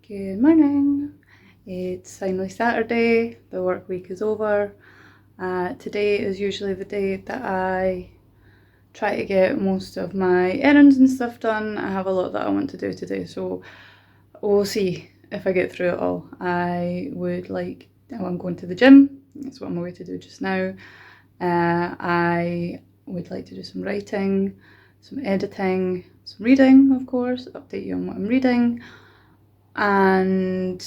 Good morning. It's finally Saturday, the work week is over. Today is usually the day that I try to get most of my errands and stuff done. I have a lot that I want to do today, so we'll see if I get through it all. I'm going to the gym, that's what I'm away to do just now. I would like to do some writing, some editing, some reading, of course, update you on what I'm reading. And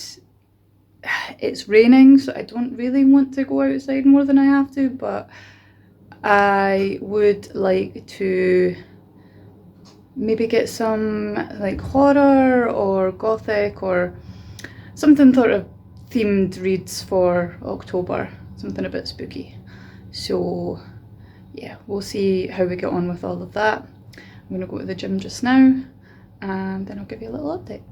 it's raining, so I don't really want to go outside more than I have to, but I would like to maybe get some like horror or gothic or something sort of themed reads for October, something a bit spooky. So yeah, we'll see how we get on with all of that. I'm gonna go to the gym just now and then I'll give you a little update.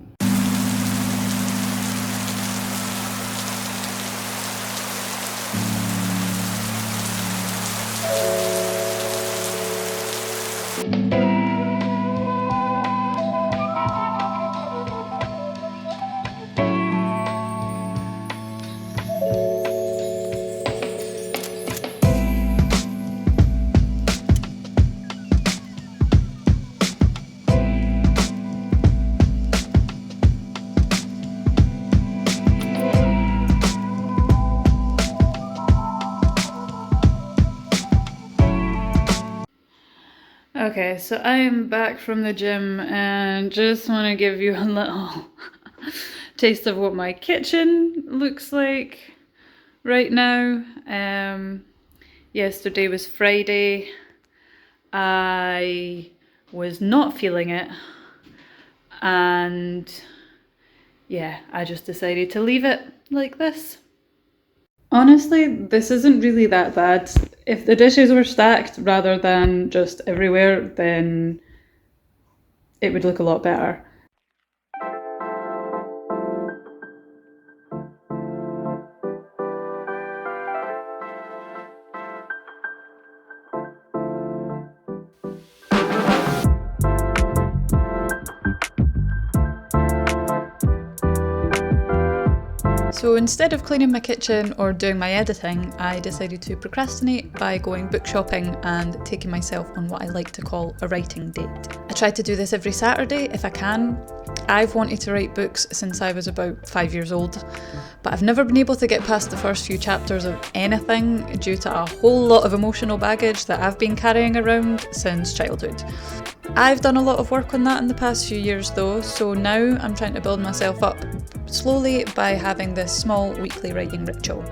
Okay, so I am back from the gym and just want to give you a little taste of what my kitchen looks like right now. Yesterday was Friday. I was not feeling it, and yeah, I just decided to leave it like this. Honestly, this isn't really that bad. If the dishes were stacked rather than just everywhere, then it would look a lot better. So instead of cleaning my kitchen or doing my editing, I decided to procrastinate by going book shopping and taking myself on what I like to call a writing date. I try to do this every Saturday if I can. I've wanted to write books since I was about 5 years old, but I've never been able to get past the first few chapters of anything due to a whole lot of emotional baggage that I've been carrying around since childhood. I've done a lot of work on that in the past few years though, so now I'm trying to build myself up slowly by having this small weekly writing ritual.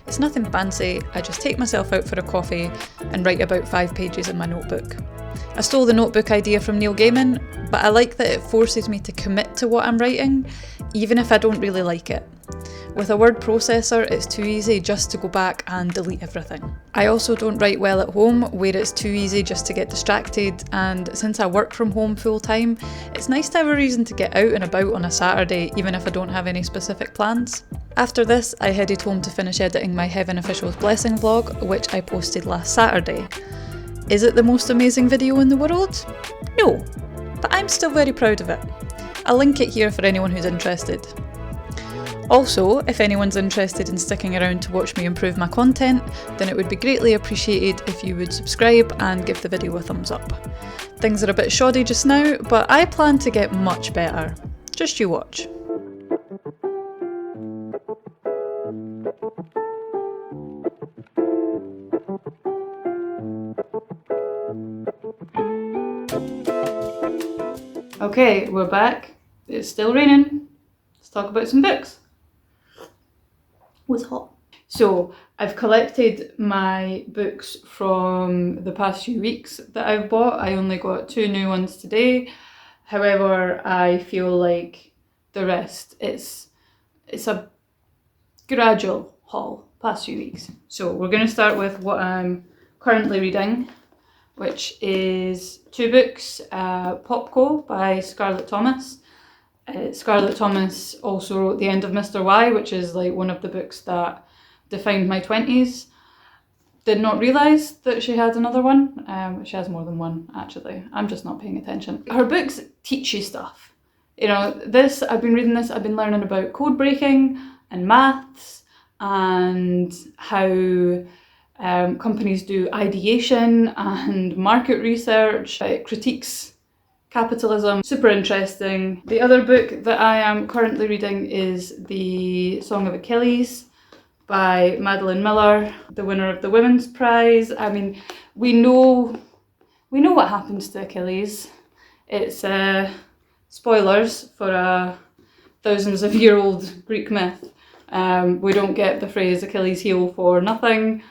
It's nothing fancy, I just take myself out for a coffee and write about 5 pages in my notebook. I stole the notebook idea from Neil Gaiman, but I like that it forces me to commit to what I'm writing, even if I don't really like it. With a word processor, it's too easy just to go back and delete everything. I also don't write well at home, where it's too easy just to get distracted, and since I work from home full time, it's nice to have a reason to get out and about on a Saturday, even if I don't have any specific plans. After this, I headed home to finish editing my Heaven Officials Blessing vlog, which I posted last Saturday. Is it the most amazing video in the world? No, but I'm still very proud of it. I'll link it here for anyone who's interested. Also, if anyone's interested in sticking around to watch me improve my content, then it would be greatly appreciated if you would subscribe and give the video a thumbs up. Things are a bit shoddy just now, but I plan to get much better. Just you watch. Okay, we're back. It's still raining. Let's talk about some books. Was hot. So I've collected my books from the past few weeks that I've bought. I only got 2 new ones today. However, I feel like the rest, it's a gradual haul past few weeks. So we're going to start with what I'm currently reading, which is 2 books, PopCo by Scarlett Thomas. Scarlett Thomas also wrote The End of Mr. Y, which is like one of the books that defined my 20s. Did not realise that she had another one. She has more than one, actually. I'm just not paying attention. Her books teach you stuff. You know, I've been reading this, I've been learning about code breaking and maths and how companies do ideation and market research. It critiques capitalism. Super interesting. The other book that I am currently reading is The Song of Achilles by Madeline Miller, the winner of the Women's Prize. I mean, we know what happens to Achilles. It's spoilers for a thousands of year old Greek myth. We don't get the phrase Achilles heel for nothing.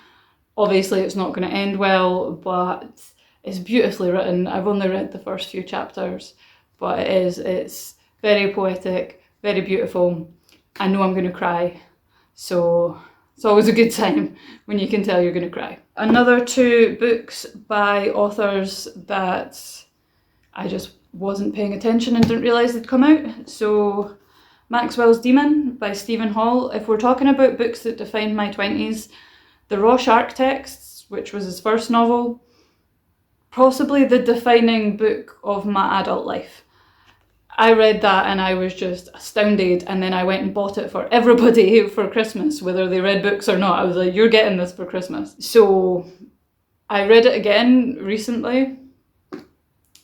Obviously it's not going to end well, but it's beautifully written. I've only read the first few chapters, but it's very poetic, very beautiful. I know I'm going to cry, so it's always a good time when you can tell you're going to cry. Another 2 books by authors that I just wasn't paying attention and didn't realise they'd come out. So Maxwell'S Demon by Stephen Hall. If we're talking about books that defined my 20s, The Raw Shark Texts, which was his first novel, possibly the defining book of my adult life. I read that and I was just astounded, and then I went and bought it for everybody for Christmas, whether they read books or not. I was like, you're getting this for Christmas. So I read it again recently.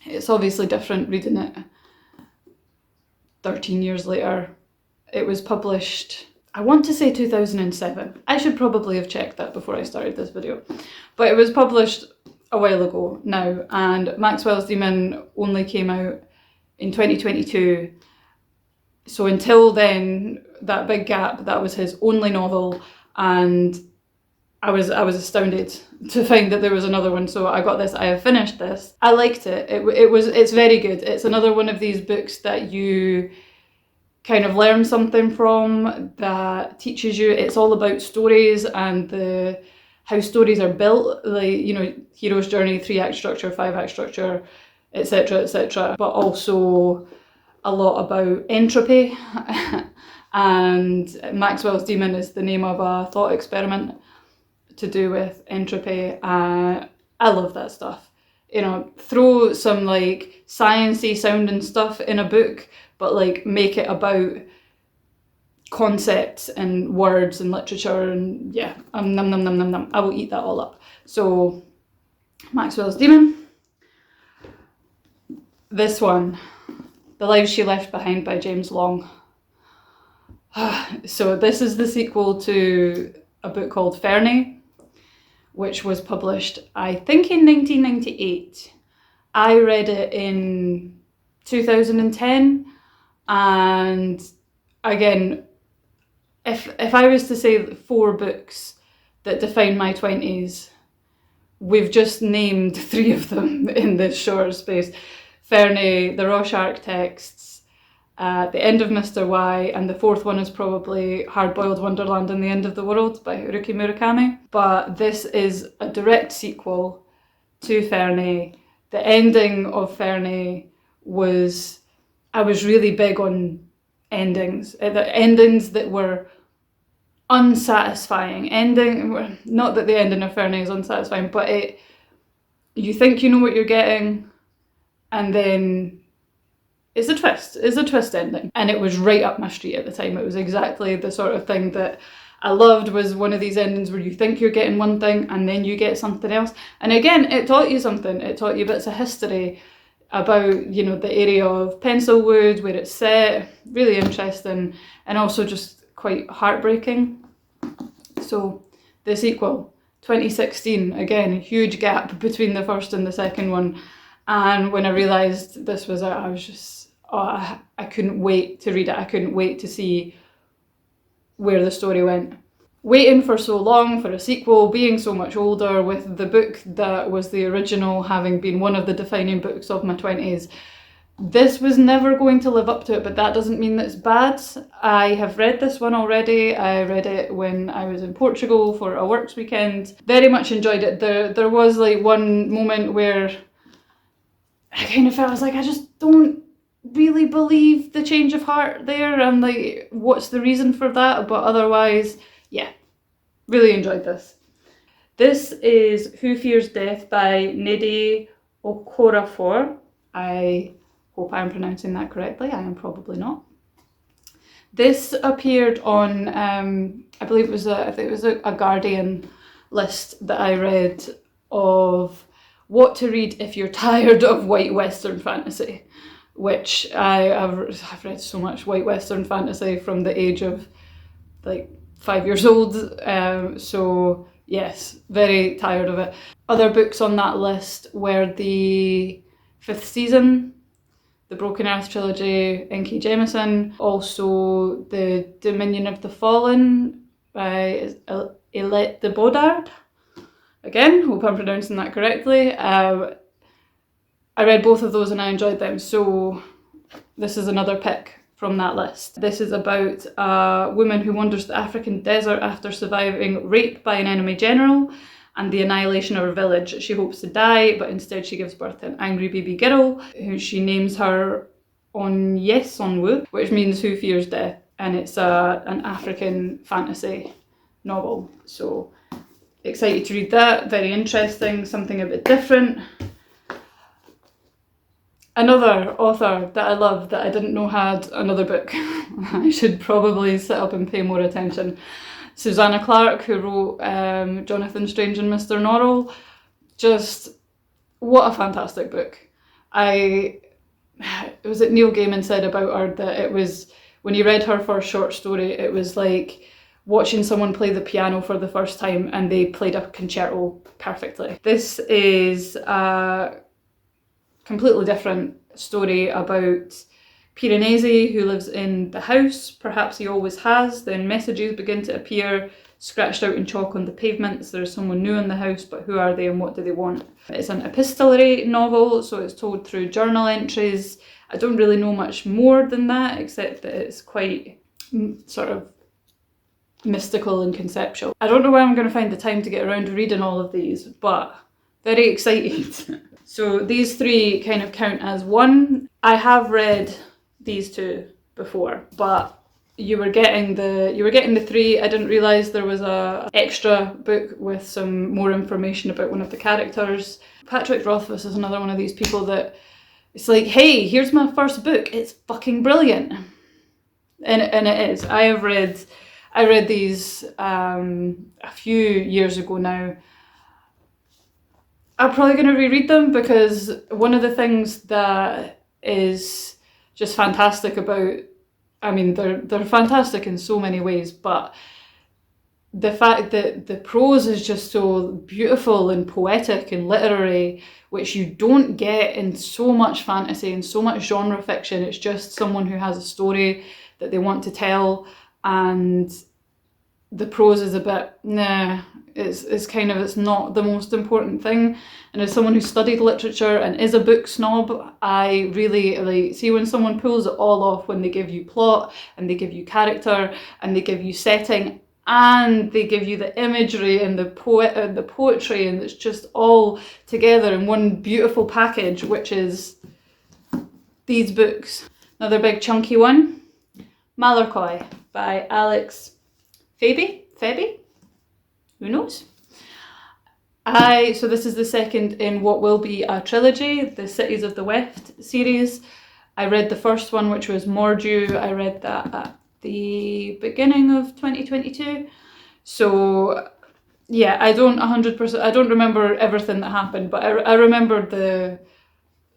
It's obviously different reading it 13 years later. It was published, I want to say 2007. I should probably have checked that before I started this video. But it was published a while ago now, and Maxwell'S Demon only came out in 2022. So until then, that big gap, that was his only novel, and I was astounded to find that there was another one. So I got this, I have finished this. I liked it. It's very good. It's another one of these books that you kind of learn something from, that teaches you. It's all about stories and how stories are built, like, you know, hero's journey, 3-act structure, 5-act structure, etc., etc. But also a lot about entropy. And Maxwell'S Demon is the name of a thought experiment to do with entropy. I love that stuff. You know, throw some like sciencey sounding stuff in a book, but like make it about concepts and words and literature, and yeah, num num num num num. I will eat that all up. So Maxwell'S Demon. This one, The Lives She Left Behind by James Long. So this is the sequel to a book called Fernie, which was published, I think, in 1998. I read it in 2010, and again, if I was to say 4 books that define my 20s, we've just named 3 of them in this short space. Fernie, The Raw Shark Texts, The End of Mr. Y, and the 4th one is probably Hard-Boiled Wonderland and the End of the World by Haruki Murakami. But this is a direct sequel to Fernie. The ending of Fernie was, I was really big on endings. The endings that were unsatisfying. Not that the ending of Fernie is unsatisfying, but you think you know what you're getting, and then it's a twist ending. And it was right up my street at the time. It was exactly the sort of thing that I loved, was one of these endings where you think you're getting one thing and then you get something else. And again, it taught you something. It taught you bits of history about, you know, the area of Pencilwood, where it's set. Really interesting, and also just quite heartbreaking. So the sequel, 2016, again, a huge gap between the first and the second one. And when I realised this was out, I was just, I couldn't wait to read it. I couldn't wait to see where the story went. Waiting for so long for a sequel, being so much older, with the book that was the original having been one of the defining books of my 20s, this was never going to live up to it, but that doesn't mean that it's bad. I have read this one already. I read it when I was in Portugal for a works weekend. Very much enjoyed it. There was like one moment where I kind of felt, I was like, I just don't really believe the change of heart there, and like, what's the reason for that? But otherwise, yeah, really enjoyed this. This is Who Fears Death by Nidi Okora. I Hope I am pronouncing that correctly. I am probably not. This appeared on, I believe it was a Guardian list that I read of what to read if you're tired of white Western fantasy, which I've read so much white Western fantasy from the age of like 5 years old. So yes, very tired of it. Other books on that list were the 5th season, the Broken Earth trilogy, N.K. Jemisin, also the Dominion of the Fallen by Elette de Bodard. Again, hope I'm pronouncing that correctly. I read both of those and I enjoyed them, so this is another pick from that list. This is about a woman who wanders the African desert after surviving rape by an enemy general and the annihilation of her village. She hopes to die, but instead she gives birth to an angry baby girl, who she names her Onyesonwu, which means who fears death, and it's an African fantasy novel. So excited to read that, very interesting, something a bit different. Another author that I love that I didn't know had another book. I should probably sit up and pay more attention. Susanna Clarke, who wrote Jonathan Strange and Mr. Norrell. Just, what a fantastic book. Neil Gaiman said about her that it was, when he read her first short story, it was like watching someone play the piano for the first time and they played a concerto perfectly. This is a completely different story about Piranesi, who lives in the house, perhaps he always has. Then messages begin to appear, scratched out in chalk on the pavements. There's someone new in the house, but who are they and what do they want? It's an epistolary novel, so it's told through journal entries. I don't really know much more than that, except that it's quite sort of mystical and conceptual. I don't know where I'm going to find the time to get around to reading all of these, but very excited. So these three kind of count as one. I have read these two before, but you were getting the three. I didn't realise there was a extra book with some more information about one of the characters. Patrick Rothfuss is another one of these people that it's like, hey, here's my first book. It's fucking brilliant, and it is. I read these a few years ago now. I'm probably going to reread them because one of the things that is just fantastic about, I mean, they're fantastic in so many ways, but the fact that the prose is just so beautiful and poetic and literary, which you don't get in so much fantasy and so much genre fiction. It's just someone who has a story that they want to tell, and the prose is a bit, nah, it's not the most important thing. And as someone who studied literature and is a book snob, I really see when someone pulls it all off, when they give you plot and they give you character and they give you setting and they give you the imagery and the poetry, and it's just all together in one beautiful package, which is these books. Another big chunky one, Mallarcoy by Alex Feby? Who knows? So this is the second in what will be a trilogy, the Cities of the West series. I read the first one, which was Mordew. I read that at the beginning of 2022. So yeah, I don't remember everything that happened, but I remember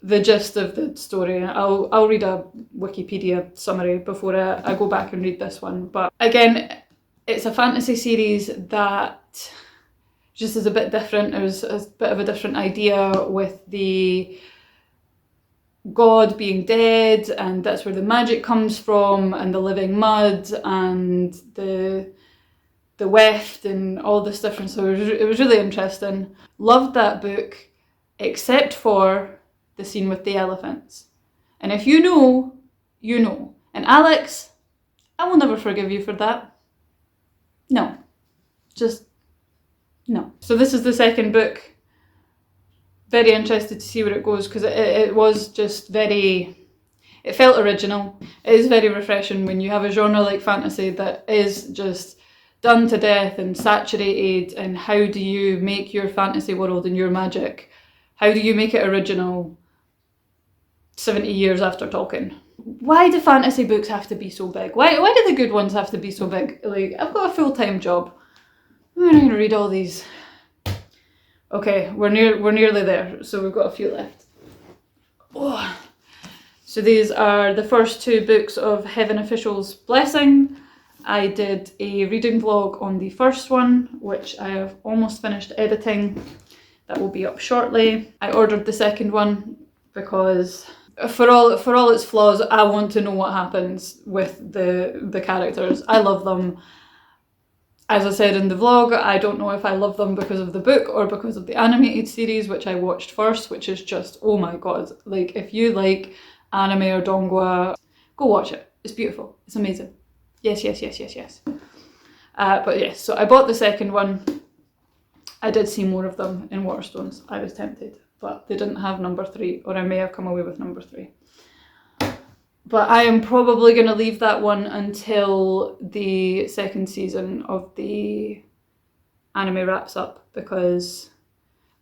the gist of the story. I'll read a Wikipedia summary before I go back and read this one. But again, it's a fantasy series that just is a bit different. It was a bit of a different idea with the god being dead, and that's where the magic comes from, and the living mud, and the weft, and all this different. So it was really interesting. Loved that book, except for the scene with the elephants. And if you know, you know. And Alex, I will never forgive you for that. No. Just no. So this is the second book. Very interested to see where it goes, because it was just it felt original. It is very refreshing when you have a genre like fantasy that is just done to death and saturated, and how do you make your fantasy world and your magic? How do you make it original 70 years after Tolkien. Why do fantasy books have to be so big? Why do the good ones have to be so big? Like, I've got a full-time job. I'm not going to read all these. Okay, we're nearly there, so we've got a few left. Oh. So these are the first 2 books of Heaven Official's Blessing. I did a reading vlog on the first one, which I have almost finished editing. That will be up shortly. I ordered the second one because for all its flaws, I want to know what happens with the characters. I love them. As I said in the vlog, I don't know if I love them because of the book or because of the animated series, which I watched first, which is just, oh my god. Like, if you like anime or donghua, go watch it. It's beautiful. It's amazing. Yes, yes, yes, yes, yes. But yes, so I bought the second one. I did see more of them in Waterstones. I was tempted, but they didn't have number 3, or I may have come away with number 3. But I am probably going to leave that one until the second season of the anime wraps up, because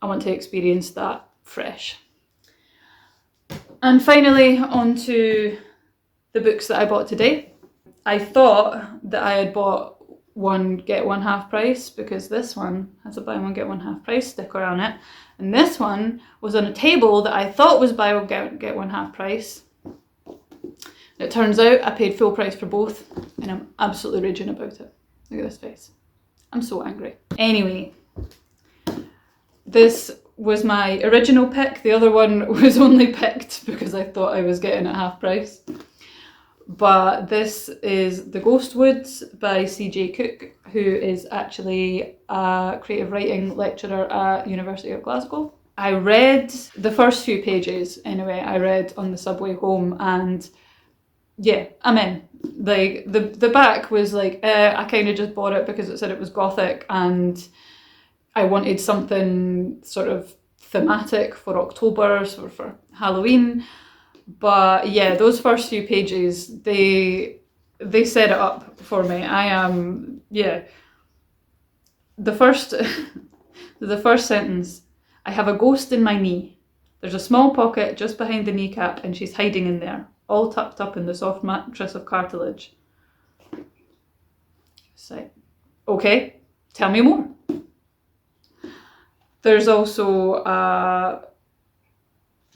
I want to experience that fresh. And finally, on to the books that I bought today. I thought that I had bought one get one half price, because this one has a buy one get one half price sticker on it, and this one was on a table that I thought was buy one get one half price. It turns out I paid full price for both, and I'm absolutely raging about it. Look at this face. I'm so angry. Anyway, this was my original pick. The other one was only picked because I thought I was getting it half price. But this is The Ghostwoods by C.J. Cook, who is actually a creative writing lecturer at University of Glasgow. I read the first few pages anyway. I read on the subway home, and yeah, I'm in. Like, the back was like, I kind of just bought it because it said it was gothic and I wanted something sort of thematic for October, sort of for Halloween. But yeah, those first few pages, they set it up for me. I am, yeah. The first sentence, I have a ghost in my knee. There's a small pocket just behind the kneecap and she's hiding in there, all tucked up in the soft mattress of cartilage. It's like, okay, tell me more. There's also a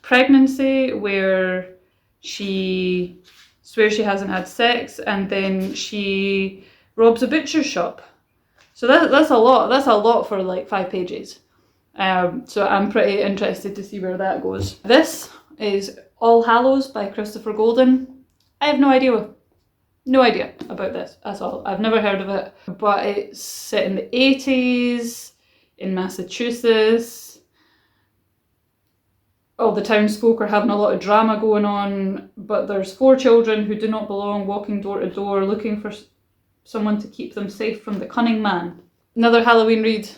pregnancy where she swears she hasn't had sex and then she robs a butcher's shop. So that's a lot. That's a lot for like 5 pages. So I'm pretty interested to see where that goes. This is All Hallows by Christopher Golden. I have no idea about this at all. I've never heard of it, but it's set in the 80s in Massachusetts. All the townsfolk are having a lot of drama going on, but there's 4 children who do not belong walking door to door looking for someone to keep them safe from the cunning man. Another Halloween read.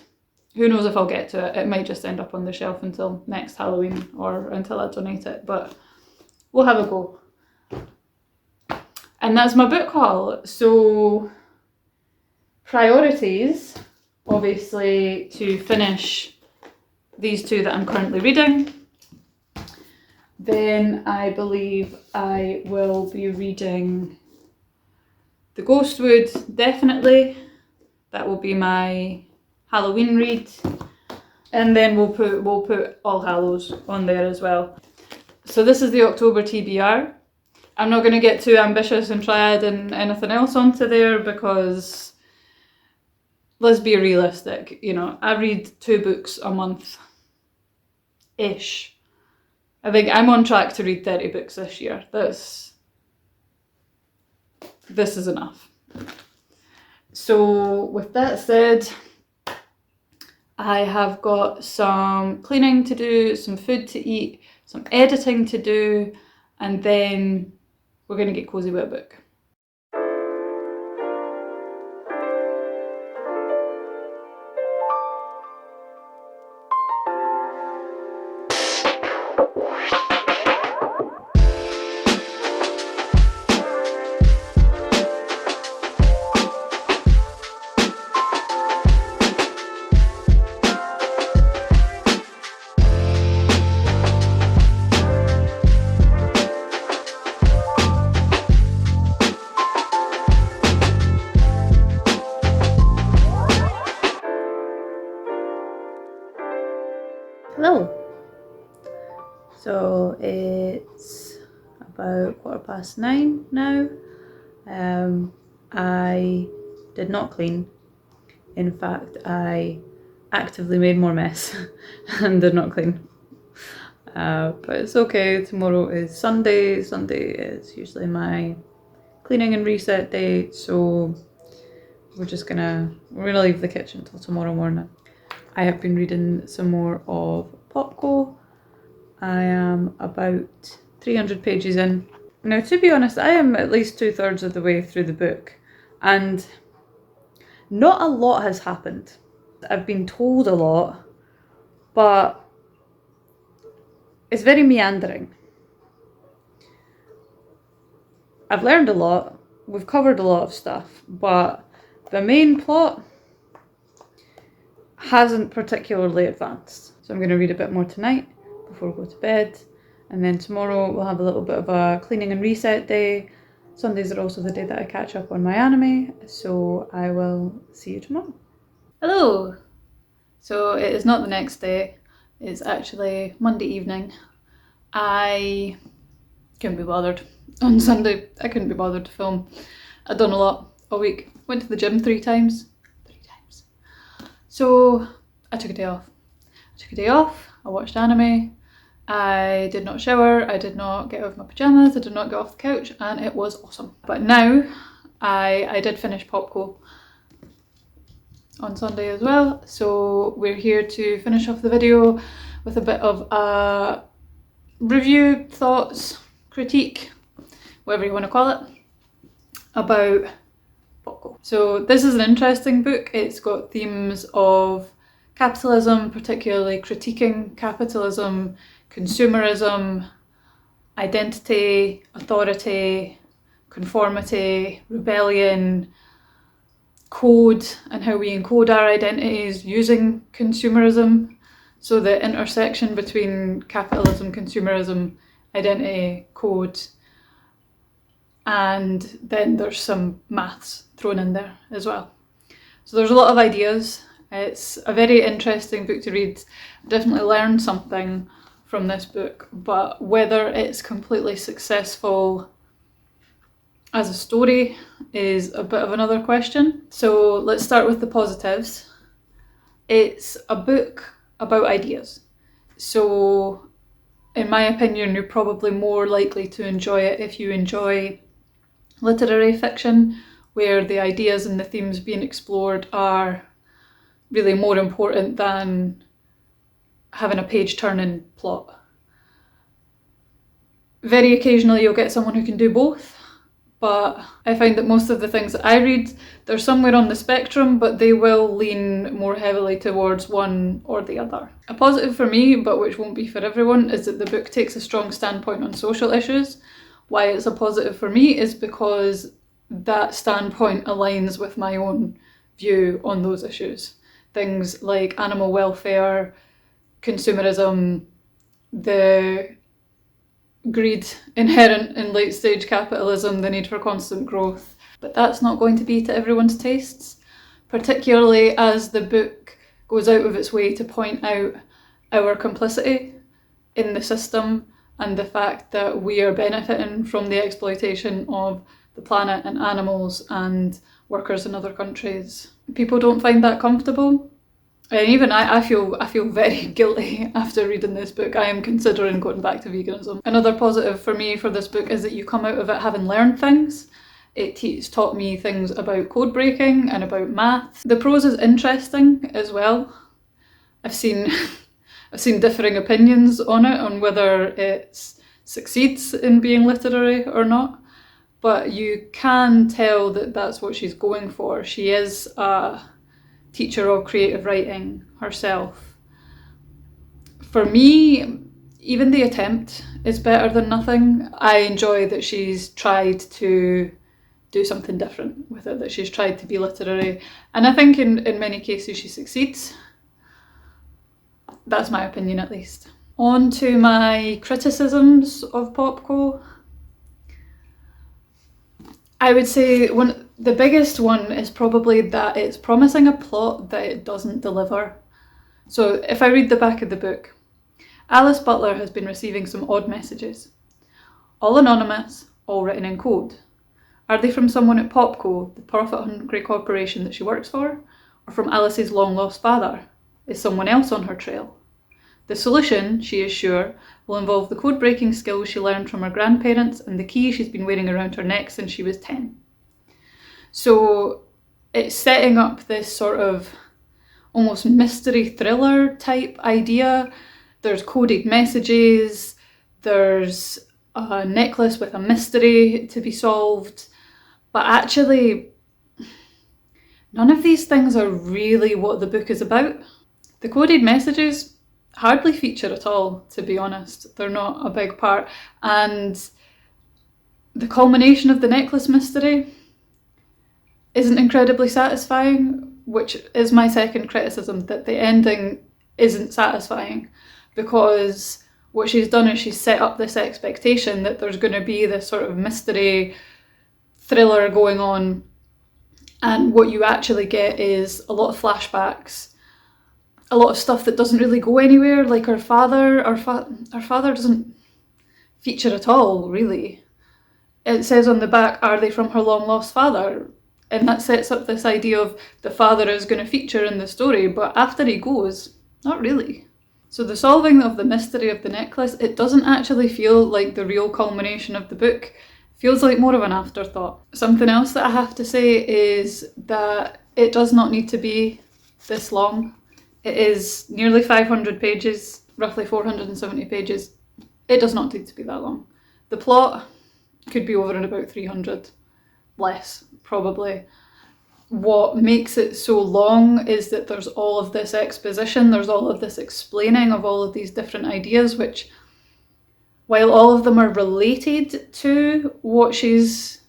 Who knows if I'll get to it. It might just end up on the shelf until next Halloween or until I donate it, but we'll have a go. And that's my book haul. So priorities, obviously, to finish these 2 that I'm currently reading. Then I believe I will be reading The Ghostwood, definitely. That will be my Halloween read. And then we'll put All Hallows on there as well. So this is the October TBR. I'm not going to get too ambitious and try adding anything else onto there because let's be realistic, you know, I read 2 books a month-ish. I think I'm on track to read 30 books this year. This is enough. So with that said, I have got some cleaning to do, some food to eat, some editing to do, and then we're going to get cozy with a book. Hello! So it's about 9:15 now. I did not clean. In fact, I actively made more mess and did not clean. But it's okay, tomorrow is Sunday. Sunday is usually my cleaning and reset day, so we're gonna leave the kitchen till tomorrow morning. I have been reading some more of PopCo. I am about 300 pages in. Now, to be honest, I am at least 2/3 of the way through the book, and not a lot has happened. I've been told a lot, but it's very meandering. I've learned a lot, we've covered a lot of stuff, but the main plot hasn't particularly advanced. So I'm going to read a bit more tonight before we go to bed, and then tomorrow we'll have a little bit of a cleaning and reset day. Sundays are also the day that I catch up on my anime, so I will see you tomorrow. Hello! So it is not the next day, it's actually Monday evening. I couldn't be bothered. On Sunday, I couldn't be bothered to film. I'd done a lot all week. Went to the gym 3 times. So I took a day off. I watched anime. I did not shower, I did not get out of my pyjamas, I did not get off the couch, and it was awesome. But now, I did finish PopCo on Sunday as well, so we're here to finish off the video with a bit of a review, thoughts, critique, whatever you want to call it, about PopCo. So this is an interesting book. It's got themes of capitalism, particularly critiquing capitalism, consumerism, identity, authority, conformity, rebellion, code, and how we encode our identities using consumerism. So the intersection between capitalism, consumerism, identity, code, and then there's some maths thrown in there as well. So there's a lot of ideas. It's a very interesting book to read. I definitely learned something from this book, but whether it's completely successful as a story is a bit of another question. So let's start with the positives. It's a book about ideas. So in my opinion, you're probably more likely to enjoy it if you enjoy literary fiction, where the ideas and the themes being explored are really more important than having a page-turning plot. Very occasionally you'll get someone who can do both, but I find that most of the things that I read, they're somewhere on the spectrum, but they will lean more heavily towards one or the other. A positive for me, but which won't be for everyone, is that the book takes a strong standpoint on social issues. Why it's a positive for me is because that standpoint aligns with my own view on those issues. Things like animal welfare, consumerism, the greed inherent in late stage capitalism, the need for constant growth. But that's not going to be to everyone's tastes, particularly as the book goes out of its way to point out our complicity in the system and the fact that we are benefiting from the exploitation of the planet and animals and workers in other countries. People don't find that comfortable. And even I feel very guilty after reading this book. I am considering going back to veganism. Another positive for me for this book is that you come out of it having learned things. It's taught me things about code breaking and about math. The prose is interesting as well. I've seen differing opinions on it, on whether it succeeds in being literary or not. But you can tell that that's what she's going for. She is a teacher of creative writing herself. For me, even the attempt is better than nothing. I enjoy that she's tried to do something different with it, that she's tried to be literary. And I think in many cases she succeeds. That's my opinion at least. On to my criticisms of PopCo. I would say the biggest one is probably that it's promising a plot that it doesn't deliver. So if I read the back of the book, Alice Butler has been receiving some odd messages. All anonymous, all written in code. Are they from someone at PopCo, the profit-hungry corporation that she works for? Or from Alice's long-lost father? Is someone else on her trail? The solution, she is sure, will involve the code-breaking skills she learned from her grandparents and the key she's been wearing around her neck since she was 10. So it's setting up this sort of almost mystery thriller type idea. There's coded messages, there's a necklace with a mystery to be solved, but actually none of these things are really what the book is about. The coded messages hardly feature at all, to be honest. They're not a big part. And the culmination of the necklace mystery isn't incredibly satisfying, which is my second criticism, that the ending isn't satisfying, because what she's done is she's set up this expectation that there's going to be this sort of mystery thriller going on, and what you actually get is a lot of flashbacks, a lot of stuff that doesn't really go anywhere, like her father. Her father doesn't feature at all, really. It says on the back, are they from her long-lost father? And that sets up this idea of the father is going to feature in the story, but after he goes, not really. So the solving of the mystery of the necklace, it doesn't actually feel like the real culmination of the book. It feels like more of an afterthought. Something else that I have to say is that it does not need to be this long. It is nearly 500 pages, roughly 470 pages. It does not need to be that long. The plot could be over in about 300, less probably. What makes it so long is that there's all of this exposition, there's all of this explaining of all of these different ideas, which, while all of them are related to what she's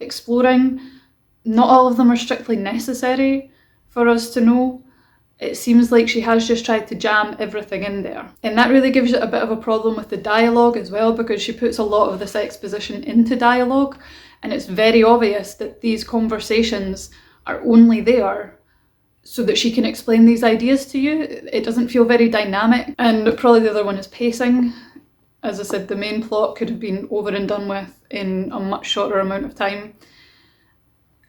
exploring, not all of them are strictly necessary for us to know. It seems like she has just tried to jam everything in there. And that really gives it a bit of a problem with the dialogue as well, because she puts a lot of this exposition into dialogue, and it's very obvious that these conversations are only there so that she can explain these ideas to you. It doesn't feel very dynamic. And probably the other one is pacing. As I said, the main plot could have been over and done with in a much shorter amount of time.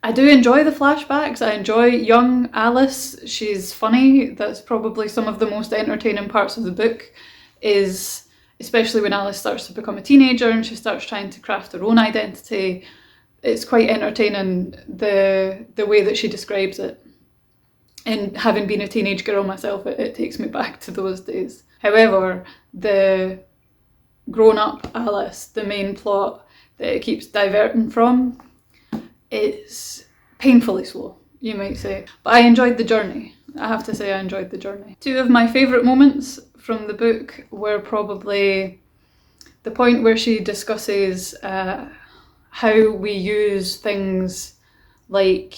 I do enjoy the flashbacks. I enjoy young Alice. She's funny. That's probably some of the most entertaining parts of the book, is especially when Alice starts to become a teenager and she starts trying to craft her own identity. It's quite entertaining, the way that she describes it. And having been a teenage girl myself, it takes me back to those days. However, the grown-up Alice, the main plot that it keeps diverting from, is painfully slow, you might say. But I enjoyed the journey. I have to say I enjoyed the journey. Two of my favourite moments from the book were probably the point where she discusses how we use things like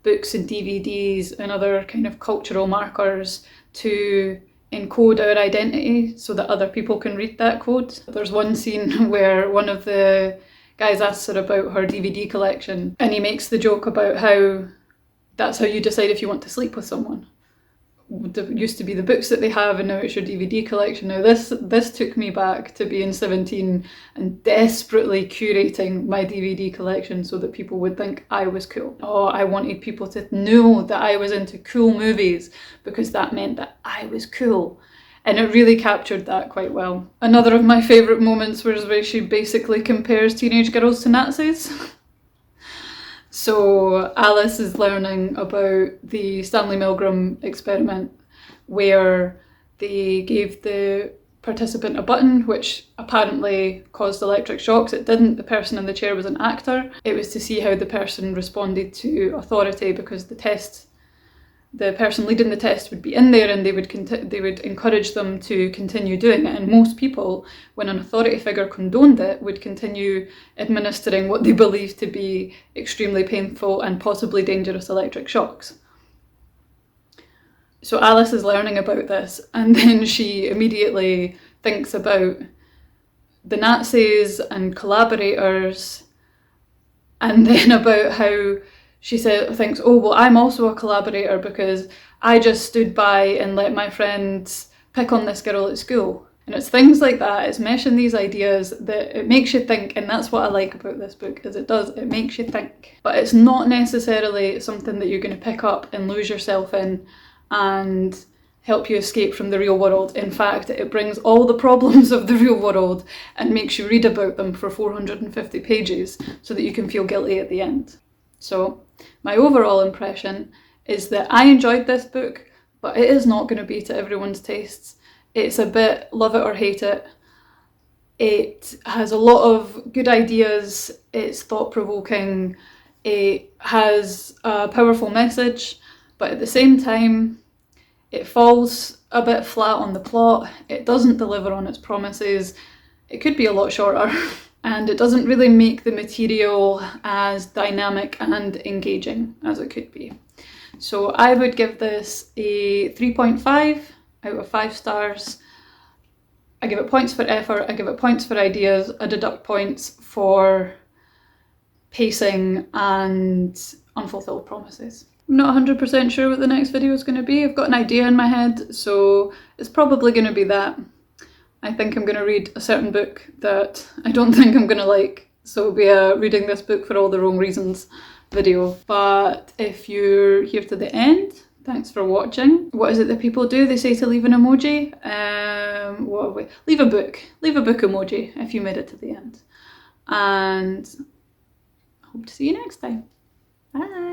books and DVDs and other kind of cultural markers to encode our identity so that other people can read that code. There's one scene where one of the guys asks her about her DVD collection, and he makes the joke about how that's how you decide if you want to sleep with someone. There used to be the books that they have, and now it's your DVD collection. Now this took me back to being 17 and desperately curating my DVD collection so that people would think I was cool. Oh, I wanted people to know that I was into cool movies because that meant that I was cool. And it really captured that quite well. Another of my favourite moments was where she basically compares teenage girls to Nazis. So Alice is learning about the Stanley Milgram experiment, where they gave the participant a button which apparently caused electric shocks. It didn't. The person in the chair was an actor. It was to see how the person responded to authority, because the person leading the test would be in there and they would encourage them to continue doing it. And most people, when an authority figure condoned it, would continue administering what they believed to be extremely painful and possibly dangerous electric shocks. So Alice is learning about this, and then she immediately thinks about the Nazis and collaborators, and then about how she thinks, oh, well, I'm also a collaborator because I just stood by and let my friends pick on this girl at school. And it's things like that, it's meshing these ideas that it makes you think, and that's what I like about this book, is it makes you think. But it's not necessarily something that you're going to pick up and lose yourself in and help you escape from the real world. In fact, it brings all the problems of the real world and makes you read about them for 450 pages so that you can feel guilty at the end. So my overall impression is that I enjoyed this book, but it is not going to be to everyone's tastes. It's a bit love it or hate it. It has a lot of good ideas, it's thought-provoking, it has a powerful message, but at the same time, it falls a bit flat on the plot, it doesn't deliver on its promises, it could be a lot shorter, and it doesn't really make the material as dynamic and engaging as it could be. So I would give this a 3.5 out of 5 stars. I give it points for effort, I give it points for ideas, I deduct points for pacing and unfulfilled promises. I'm not 100% sure what the next video is going to be. I've got an idea in my head, so it's probably going to be that. I think I'm going to read a certain book that I don't think I'm going to like, so it'll be a reading this book for all the wrong reasons video. But if you're here to the end, thanks for watching. What is it that people do? They say to leave an emoji. What have we? Leave a book emoji if you made it to the end. And I hope to see you next time. Bye.